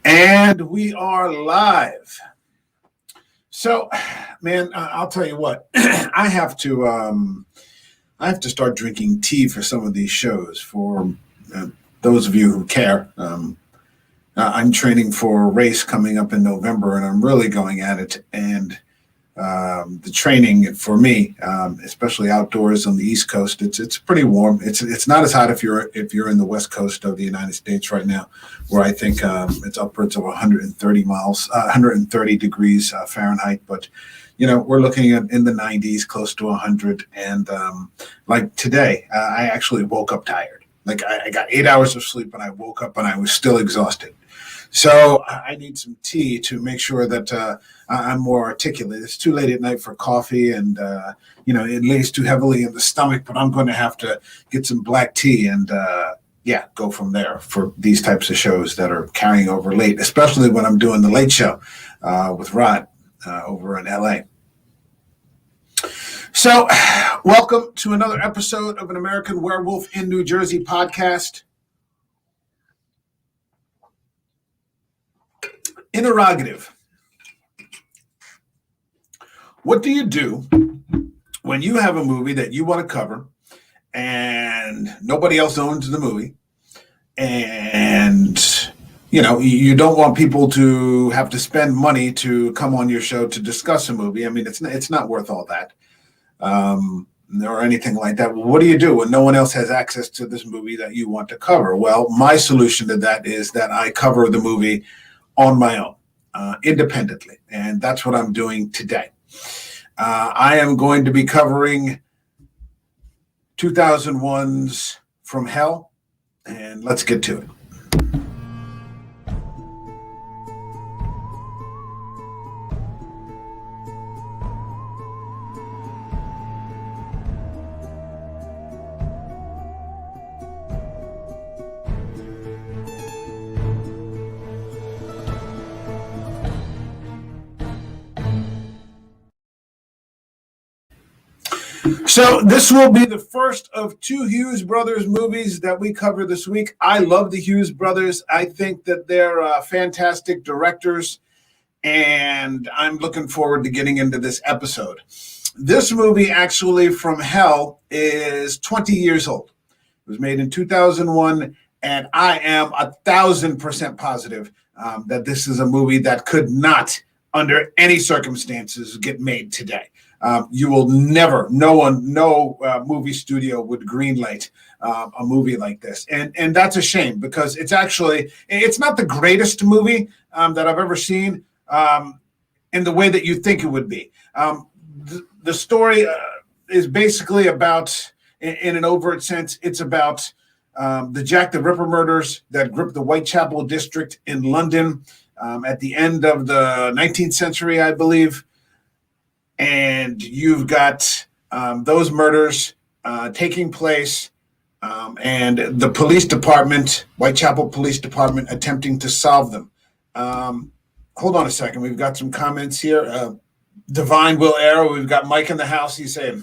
And we are live. So, man, I'll tell you what. I have to start drinking tea for some of these shows. For uh, those of you who care, I'm training for a race coming up in November, and I'm really going at it. And the training for me, especially outdoors on the East Coast, it's pretty warm. It's not as hot if you're in the West Coast of the United States right now, where I think it's upwards of 130 degrees Fahrenheit. But we're looking at in the 90s, close to 100. And like today, I actually woke up tired. Like I got 8 hours of sleep, and I woke up and I was still exhausted. So I need some tea to make sure that I'm more articulate. It's too late at night for coffee, and it lays too heavily in the stomach. But I'm going to have to get some black tea and go from there for these types of shows that are carrying over late, especially when I'm doing the late show with Rod over in LA. So, welcome to another episode of An American Werewolf in New Jersey podcast. Interrogative. What do you do when you have a movie that you want to cover and nobody else owns the movie, and you don't want people to have to spend money to come on your show to discuss a movie? I mean, it's not worth all that or anything like that. Well, what do you do when no one else has access to this movie that you want to cover? Well, my solution to that is that I cover the movie on my own, independently. And that's what I'm doing today. I am going to be covering 2001's From Hell, and let's get to it. So this will be the first of two Hughes Brothers movies that we cover this week. I love the Hughes Brothers. I think that they're fantastic directors, and I'm looking forward to getting into this episode. This movie, actually, From Hell, is 20 years old. It was made in 2001, and I am 1,000% positive that this is a movie that could not, under any circumstances, get made today. You will never, no movie studio would greenlight a movie like this. And that's a shame, because it's not the greatest movie that I've ever seen in the way that you think it would be. The story is basically about, in an overt sense, it's about the Jack the Ripper murders that gripped the Whitechapel district in London at the end of the 19th century, I believe. And you've got those murders taking place, and the police department, Whitechapel Police Department, attempting to solve them. Hold on a second. We've got some comments here. Divine Will Arrow, we've got Mike in the house. He's saying,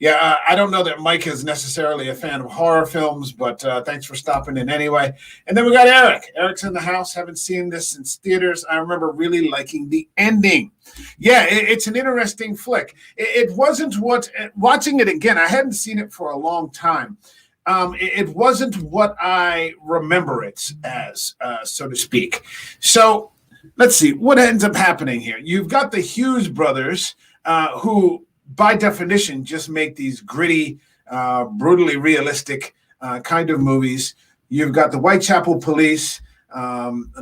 Yeah, I don't know that Mike is necessarily a fan of horror films, but thanks for stopping in anyway. And then we got Eric. Eric's in the house. Haven't seen this since theaters. I remember really liking the ending. Yeah, it's an interesting flick. It wasn't watching it again, I hadn't seen it for a long time. It wasn't what I remember it as, so to speak. So let's see what ends up happening here. You've got the Hughes brothers, who by definition just make these gritty, brutally realistic kind of movies. You've got the Whitechapel police,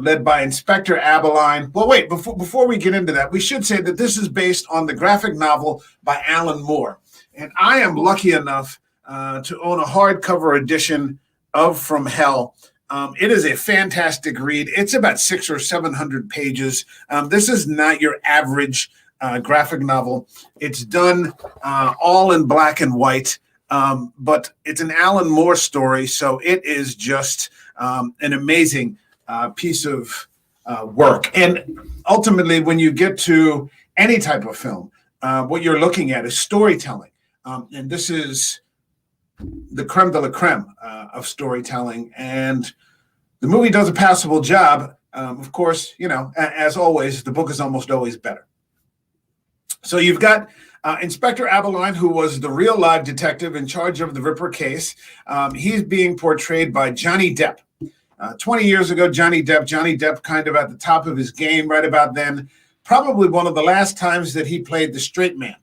led by Inspector Abeline. Well, wait, before we get into that, we should say that this is based on the graphic novel by Alan Moore. And I am lucky enough to own a hardcover edition of From Hell. It is a fantastic read. It's about 600 or 700 pages. This is not your average graphic novel. It's done all in black and white, but it's an Alan Moore story, so it is just an amazing piece of work. And ultimately, when you get to any type of film, what you're looking at is storytelling. And this is the creme de la creme of storytelling. And the movie does a passable job. Of course, as always, the book is almost always better. So you've got Inspector Abberline, who was the real live detective in charge of the Ripper case. He's being portrayed by Johnny Depp. 20 years ago, Johnny Depp kind of at the top of his game right about then. Probably one of the last times that he played the straight man,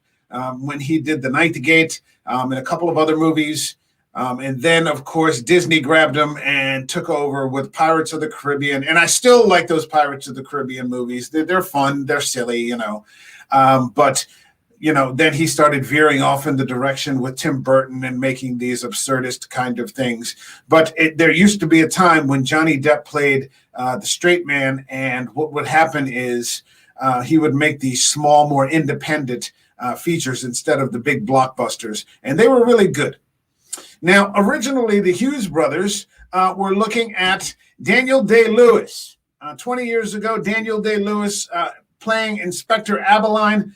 when he did The Ninth Gate and a couple of other movies. And then, of course, Disney grabbed him and took over with Pirates of the Caribbean. And I still like those Pirates of the Caribbean movies. They're fun. They're silly, but then he started veering off in the direction with Tim Burton and making these absurdist kind of things. But there used to be a time when Johnny Depp played the straight man, and what would happen is he would make these small, more independent features instead of the big blockbusters, and they were really good. Now, originally, the Hughes brothers were looking at Daniel Day-Lewis. 20 years ago, Daniel Day-Lewis playing Inspector Abberline.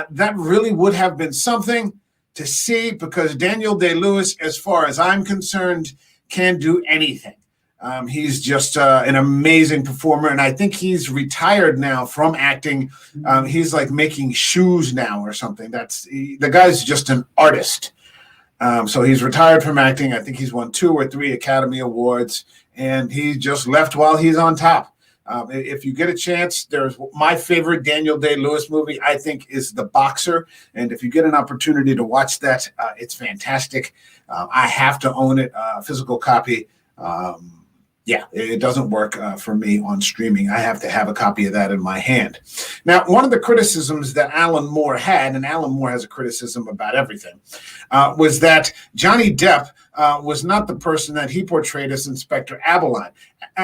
That really would have been something to see, because Daniel Day-Lewis, as far as I'm concerned, can do anything. He's just an amazing performer, and I think he's retired now from acting. He's like making shoes now or something. The guy's just an artist. So he's retired from acting. I think he's won 2 or 3 Academy Awards, and he just left while he's on top. If you get a chance, there's my favorite Daniel Day-Lewis movie, I think, is The Boxer. And if you get an opportunity to watch that, it's fantastic. I have to own it, physical copy. It doesn't work for me on streaming. I have to have a copy of that in my hand. Now, one of the criticisms that Alan Moore had, and Alan Moore has a criticism about everything, was that Johnny Depp was not the person that he portrayed as Inspector Abberline.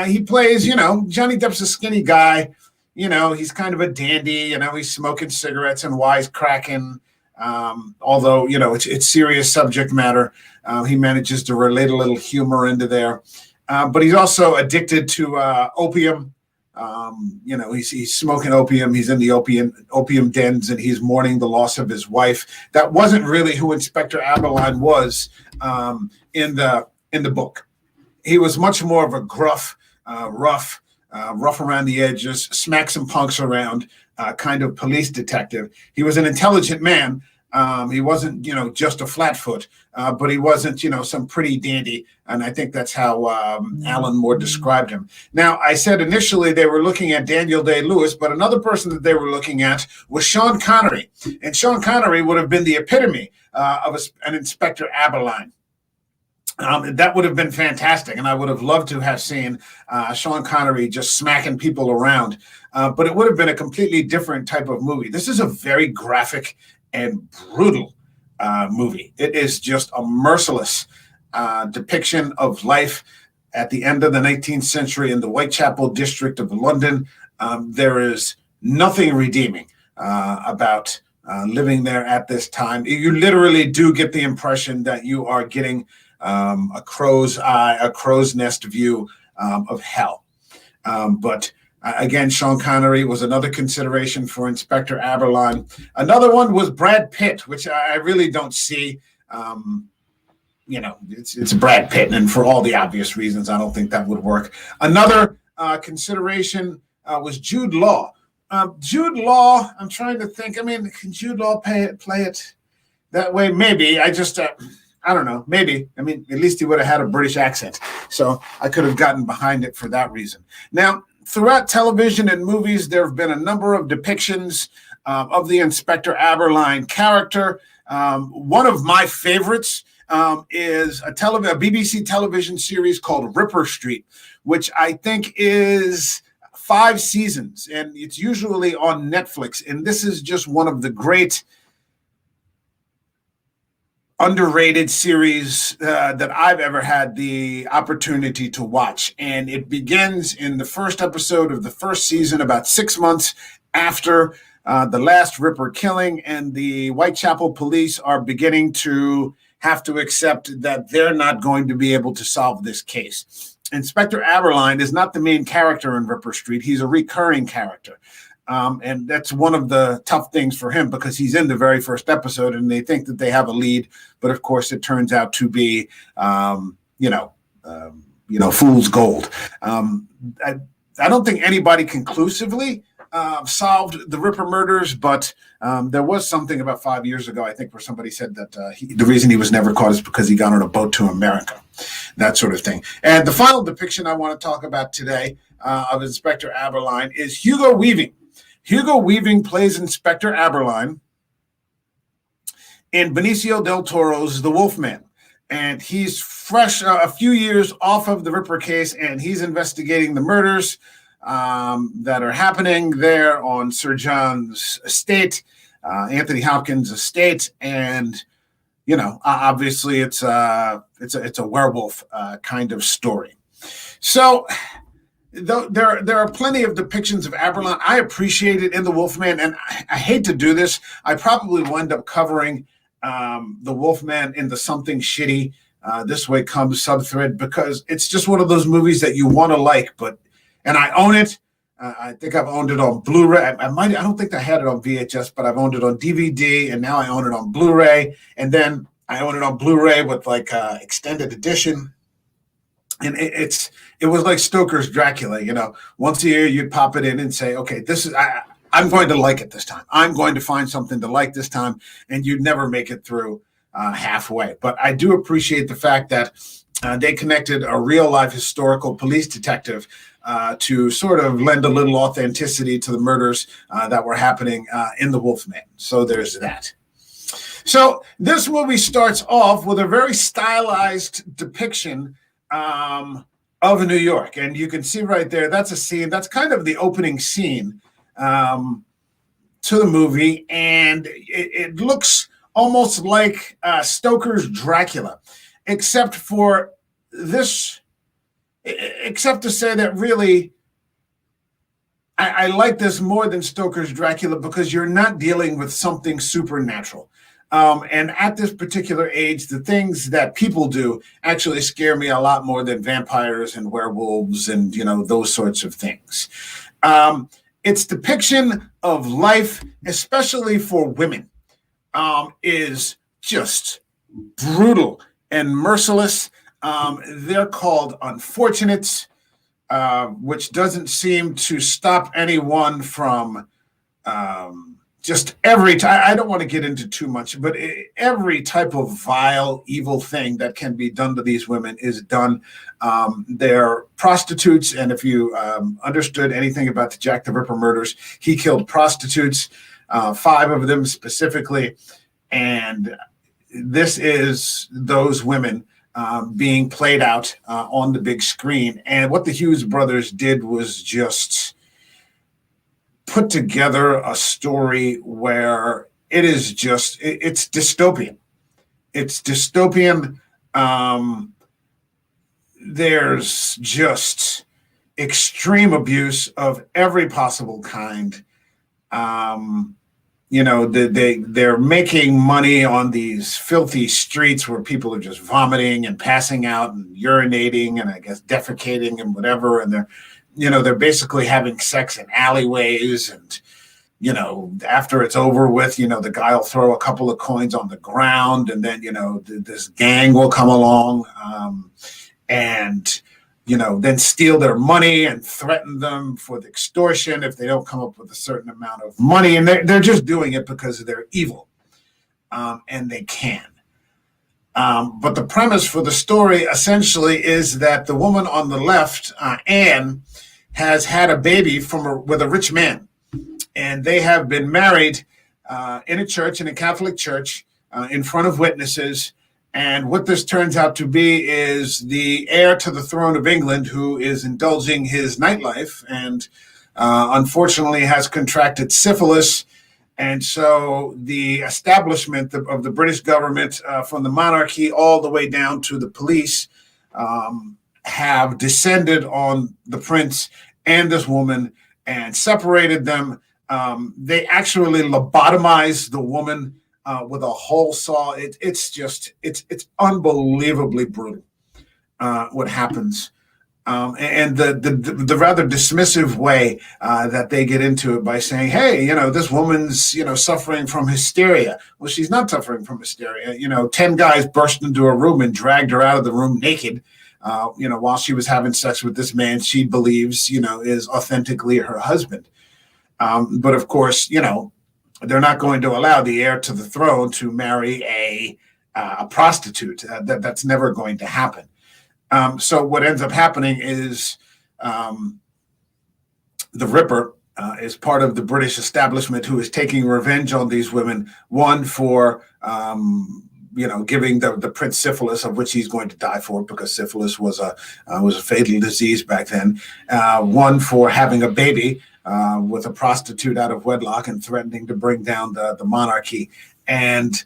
He plays, Johnny Depp's a skinny guy. He's kind of a dandy. He's smoking cigarettes and wisecracking. Although, it's serious subject matter. He manages to relate a little humor into there. But he's also addicted to opium. He's smoking opium. He's in the opium dens, and he's mourning the loss of his wife. That wasn't really who Inspector Abberline was in the book. He was much more of a gruff, rough around the edges, smack some punks around kind of police detective. He was an intelligent man. He wasn't, just a flatfoot, but he wasn't, some pretty dandy. And I think that's how Alan Moore described him. Now, I said initially they were looking at Daniel Day-Lewis, but another person that they were looking at was Sean Connery. And Sean Connery would have been the epitome of an Inspector Abberline. That would have been fantastic, and I would have loved to have seen Sean Connery just smacking people around. But it would have been a completely different type of movie. This is a very graphic and brutal movie. It is just a merciless depiction of life at the end of the 19th century in the Whitechapel district of London. There is nothing redeeming about living there at this time. You literally do get the impression that you are getting a crow's eye, a crow's nest view of hell. But again, Sean Connery was another consideration for Inspector Abberline. Another one was Brad Pitt, which I really don't see. It's Brad Pitt, and for all the obvious reasons, I don't think that would work. Another consideration was Jude Law. Jude Law, I'm trying to think. Can Jude Law play it that way? Maybe. I don't know. Maybe. At least he would have had a British accent. So I could have gotten behind it for that reason. Now, throughout television and movies, there have been a number of depictions of the Inspector Abberline character. One of my favorites is a BBC television series called Ripper Street, which I think is 5 seasons, and it's usually on Netflix. And this is just one of the great underrated series that I've ever had the opportunity to watch. And it begins in the first episode of the first season, about 6 months after the last Ripper killing, and the Whitechapel police are beginning to have to accept that they're not going to be able to solve this case. Inspector Abberline is not the main character in Ripper Street. He's a recurring character. And that's one of the tough things for him, because he's in the very first episode and they think that they have a lead. But of course, it turns out to be, fool's gold. I don't think anybody conclusively solved the Ripper murders, but there was something about 5 years ago, I think, where somebody said that the reason he was never caught is because he got on a boat to America, that sort of thing. And the final depiction I want to talk about today of Inspector Abberline is Hugo Weaving. Hugo Weaving plays Inspector Abberline in Benicio del Toro's The Wolfman. And he's fresh, a few years off of the Ripper case, and he's investigating the murders that are happening there on Sir John's estate, Anthony Hopkins' estate. And, you know, obviously it's a werewolf kind of story. So there are plenty of depictions of Abberline. I appreciate it in The Wolfman, and I hate to do this. I probably will end up covering The Wolfman in the Something Shitty This Way Comes subthread, because it's just one of those movies that you want to like, and I own it. I think I've owned it on Blu-ray. I don't think I had it on VHS, but I've owned it on DVD, and now I own it on Blu-ray, and then I own it on Blu-ray with like extended edition. And it was like Stoker's Dracula, you know. Once a year, you'd pop it in and say, okay, this is I'm going to like it this time. I'm going to find something to like this time, and you'd never make it through halfway. But I do appreciate the fact that they connected a real-life historical police detective to sort of lend a little authenticity to the murders that were happening in The Wolfman. So there's that. So this movie starts off with a very stylized depiction of New York. And you can see right there, that's a scene, that's kind of the opening scene to the movie. And it looks almost like Stoker's Dracula, except for this, except to say that really, I like this more than Stoker's Dracula because you're not dealing with something supernatural. And at this particular age, the things that people do actually scare me a lot more than vampires and werewolves and, you know, those sorts of things. Its depiction of life, especially for women, is just brutal and merciless. They're called unfortunates, which doesn't seem to stop anyone from just every time. I don't want to get into too much, but every type of vile, evil thing that can be done to these women is done. They're prostitutes, and if you understood anything about the Jack the Ripper murders, he killed prostitutes, 5 of them specifically, and this is those women being played out on the big screen. And what the Hughes brothers did was just put together a story where it is just, it's dystopian. It's dystopian. There's just extreme abuse of every possible kind. You know, they're making money on these filthy streets where people are just vomiting and passing out and urinating and I guess defecating and whatever. And they're basically having sex in alleyways. And, you know, after it's over with, you know, the guy will throw a couple of coins on the ground and then, you know, this gang will come along and, you know, then steal their money and threaten them for the extortion if they don't come up with a certain amount of money. And they're just doing it because they're evil and they can. But the premise for the story essentially is that the woman on the left, Anne, has had a baby with a rich man. And they have been married in a church, in a Catholic church, in front of witnesses. And what this turns out to be is the heir to the throne of England who is indulging his nightlife and unfortunately has contracted syphilis. And so the establishment of the British government, from the monarchy all the way down to the police, have descended on the prince and this woman and separated them. They actually lobotomized the woman with a hole saw. It's unbelievably brutal what happens. And the rather dismissive way that they get into it by saying, hey, you know, this woman's, you know, suffering from hysteria. Well, she's not suffering from hysteria. You know, 10 guys burst into a room and dragged her out of the room naked while she was having sex with this man she believes, is authentically her husband. But of course, they're not going to allow the heir to the throne to marry a prostitute. That's never going to happen. So what ends up happening is the Ripper is part of the British establishment who is taking revenge on these women. One for giving the prince syphilis, of which he's going to die for because syphilis was a fatal disease back then. One for having a baby with a prostitute out of wedlock and threatening to bring down the monarchy. And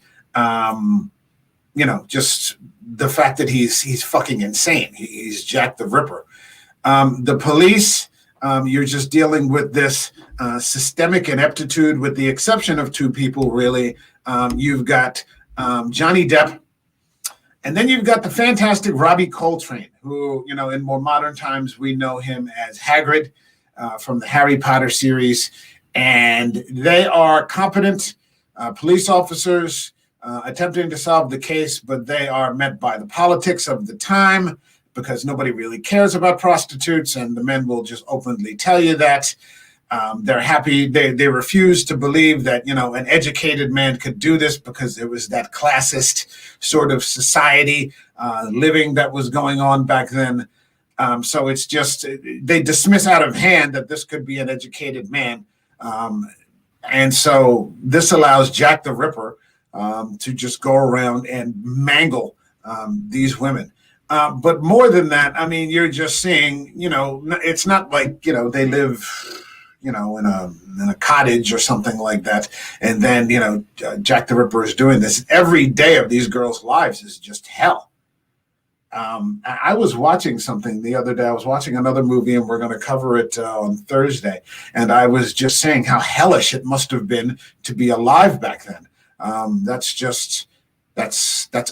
just the fact that he's fucking insane. He's Jack the Ripper. The police, you're just dealing with this systemic ineptitude, with the exception of two people, really. You've got Johnny Depp, and then you've got the fantastic Robbie Coltrane, who, in more modern times, we know him as Hagrid from the Harry Potter series. And they are competent police officers attempting to solve the case, but they are met by the politics of the time because nobody really cares about prostitutes, and the men will just openly tell you that. They're happy. They refuse to believe that, an educated man could do this because there was that classist sort of society living that was going on back then. So it's just, they dismiss out of hand that this could be an educated man. And so this allows Jack the Ripper to just go around and mangle these women. But more than that, I mean, you're just seeing, it's not like, they live, in a cottage or something like that. And then, Jack the Ripper is doing this. Every day of these girls' lives is just hell. I was watching something the other day. I was watching another movie, and we're going to cover it on Thursday. And I was just saying how hellish it must have been to be alive back then. That's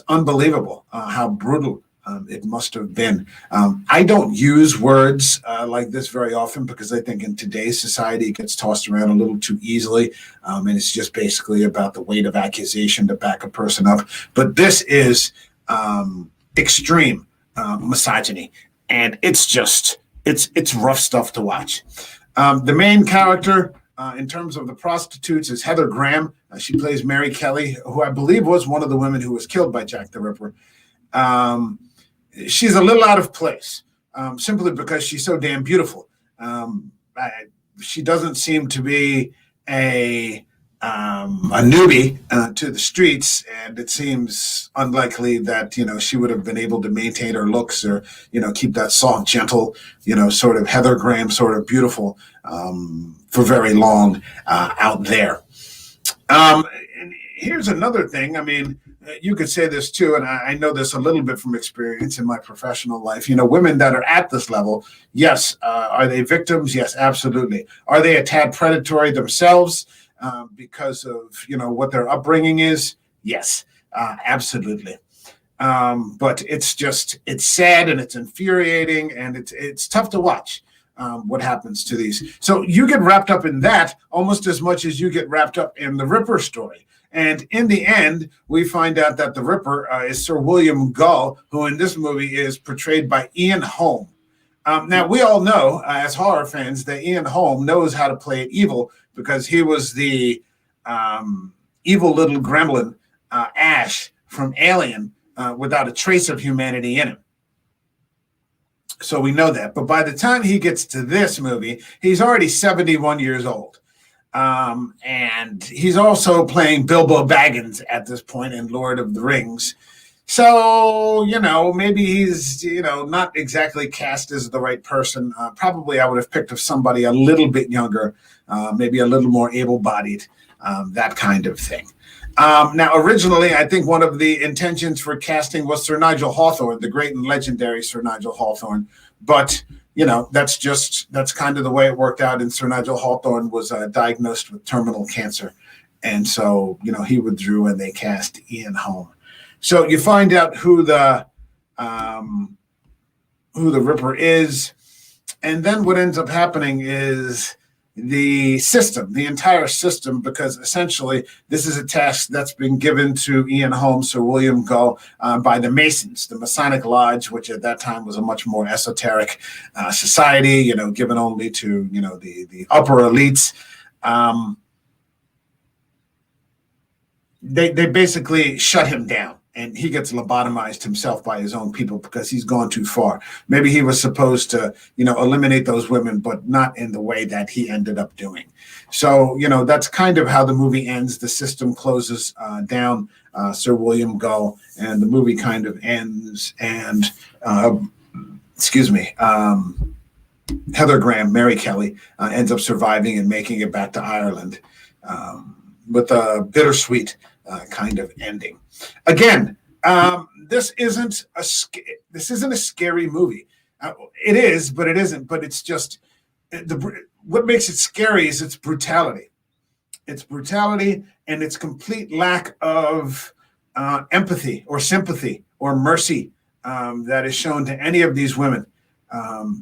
unbelievable, how brutal it must have been. I don't use words like this very often because I think in today's society it gets tossed around a little too easily, and it's just basically about the weight of accusation to back a person up. But this is extreme misogyny, and it's rough stuff to watch. The main character in terms of the prostitutes is Heather Graham. She plays Mary Kelly, who I believe was one of the women who was killed by Jack the Ripper. She's a little out of place, simply because she's so damn beautiful. She doesn't seem to be a newbie to the streets, and it seems unlikely that she would have been able to maintain her looks or keep that soft, gentle, sort of Heather Graham sort of beautiful for very long out there. And here's another thing. I mean, you could say this too, and I know this a little bit from experience in my professional life. Women that are at this level, yes, are they victims? Yes, absolutely. Are they a tad predatory themselves because of what their upbringing is? Yes, absolutely. But it's sad and it's infuriating, and it's tough to watch what happens to these. So you get wrapped up in that almost as much as you get wrapped up in the Ripper story. And in the end, we find out that the Ripper is Sir William Gull, who in this movie is portrayed by Ian Holm. Now, we all know, as horror fans, that Ian Holm knows how to play evil because he was the evil little gremlin, Ash, from Alien, without a trace of humanity in him. So we know that. But by the time he gets to this movie, he's already 71 years old. And he's also playing Bilbo Baggins at this point in Lord of the Rings. So, maybe he's, not exactly cast as the right person. Probably I would have picked somebody a little bit younger, maybe a little more able-bodied, that kind of thing. Now, originally, I think one of the intentions for casting was Sir Nigel Hawthorne, the great and legendary Sir Nigel Hawthorne. But, that's kind of the way it worked out. And Sir Nigel Hawthorne was diagnosed with terminal cancer. And so, he withdrew and they cast Ian Holm. So you find out who the Ripper is. And then what ends up happening is the system, the entire system, because essentially this is a task that's been given to Ian Holmes, Sir William Gull, by the Masons, the Masonic Lodge, which at that time was a much more esoteric society, given only to, the upper elites. They basically shut him down, and he gets lobotomized himself by his own people because he's gone too far. Maybe he was supposed to, eliminate those women, but not in the way that he ended up doing. So, that's kind of how the movie ends. The system closes down Sir William Gull, and the movie kind of ends. And, Heather Graham, Mary Kelly, ends up surviving and making it back to Ireland with a bittersweet kind of ending. Again, this isn't a scary movie. It is, but it isn't. But it's just what makes it scary is its brutality. Its brutality and its complete lack of empathy or sympathy or mercy that is shown to any of these women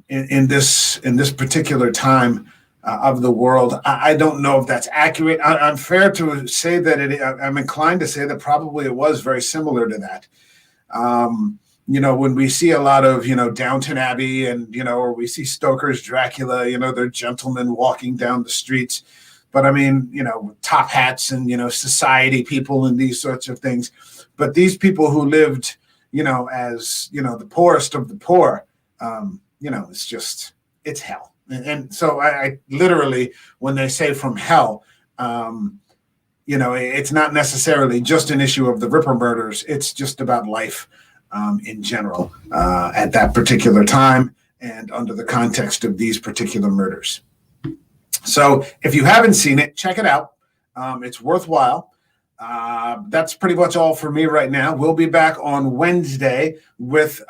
in this particular time of the world. I don't know if that's accurate. I'm fair to say that I'm inclined to say that probably it was very similar to that. When we see a lot of, Downton Abbey and, or we see Stoker's Dracula, they're gentlemen walking down the streets. But I mean, top hats and, society people and these sorts of things. But these people who lived, as, the poorest of the poor, it's hell. And so I literally, when they say from hell, it's not necessarily just an issue of the Ripper murders. It's just about life in general at that particular time and under the context of these particular murders. So if you haven't seen it, check it out. It's worthwhile. That's pretty much all for me right now. We'll be back on Wednesday with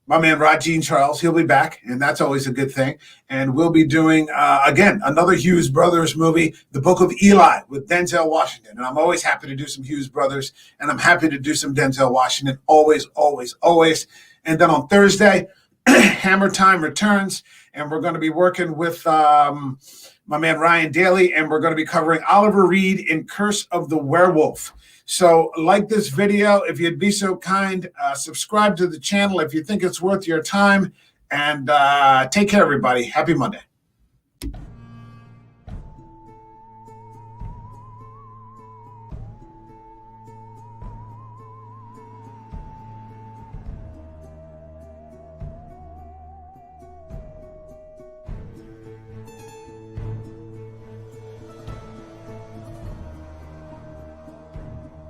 my man Rod Jean Charles. He'll be back, and that's always a good thing. And we'll be doing, again, another Hughes Brothers movie, The Book of Eli with Denzel Washington. And I'm always happy to do some Hughes Brothers, and I'm happy to do some Denzel Washington. Always, always, always. And then on Thursday, Hammer Time returns, and we're going to be working with my man Ryan Daly, and we're going to be covering Oliver Reed in Curse of the Werewolf. So like this video, if you'd be so kind, subscribe to the channel if you think it's worth your time, and take care, everybody. Happy Monday.